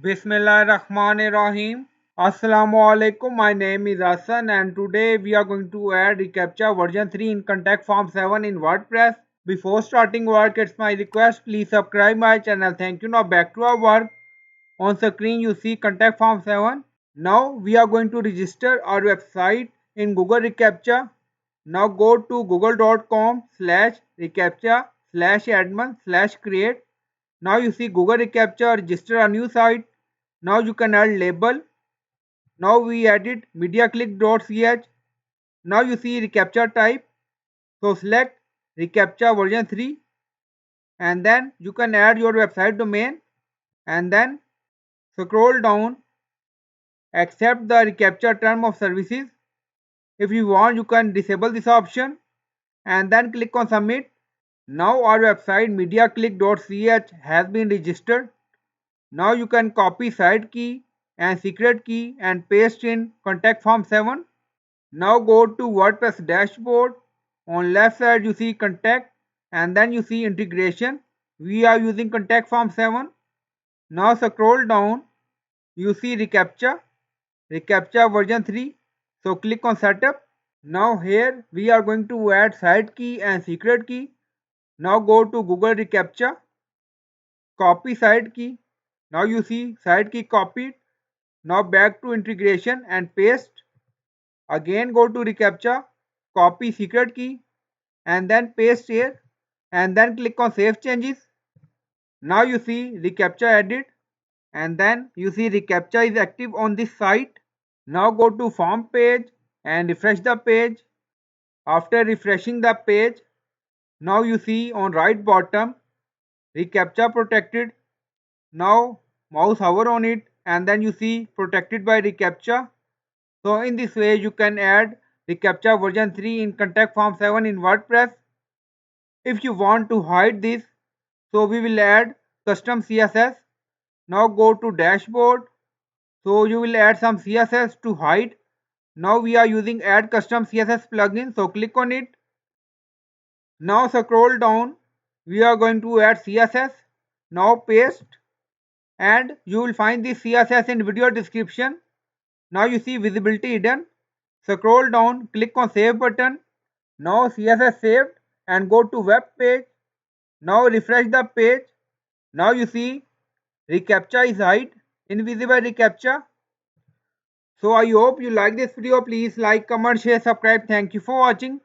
Bismillahirrahmanirrahim. Assalamu alaikum. My name is Hassan and today we are going to add reCAPTCHA version 3 in contact form 7 in WordPress. Before starting work, it's my request, please subscribe my channel. Thank you. Now back to our work. On screen you see contact form 7. Now we are going to register our website in Google reCAPTCHA. Now go to google.com/reCAPTCHA/admin/create. Now you see Google reCAPTCHA, register a new site. Now you can add label. Now we added mediaclick.ch. Now you see reCAPTCHA type. So select reCAPTCHA version 3 and then you can add your website domain and then scroll down, accept the reCAPTCHA term of services. If you want, you can disable this option and then click on submit. Now our website mediaclick.ch has been registered. Now you can copy site key and secret key and paste in contact form 7. Now go to WordPress dashboard. On left side you see contact and then you see integration. We are using contact form 7. Now scroll down. You see reCAPTCHA version 3. So click on setup. Now here we are going to add site key and secret key. Now go to Google reCAPTCHA. Copy site key. Now you see site key copied. Now back to integration and paste. Again go to reCAPTCHA, copy secret key and then paste here and then click on save changes. Now you see reCAPTCHA added and then you see reCAPTCHA is active on this site. Now go to form page and refresh the page. After refreshing the page, now you see on right bottom reCAPTCHA protected. Now mouse hover on it and then you see protected by reCAPTCHA. So in this way you can add reCAPTCHA version 3 in contact form 7 in WordPress. If you want to hide this, so we will add custom CSS. Now go to dashboard. So you will add some CSS to hide. Now we are using add custom CSS plugin. So click on it. Now scroll down. We are going to add CSS. Now paste. And you will find this CSS in video description. Now you see visibility hidden. Scroll down, click on save button. Now CSS saved and go to web page. Now refresh the page. Now you see reCAPTCHA is hide, invisible reCAPTCHA. So I hope you like this video. Please like, comment, share, subscribe. Thank you for watching.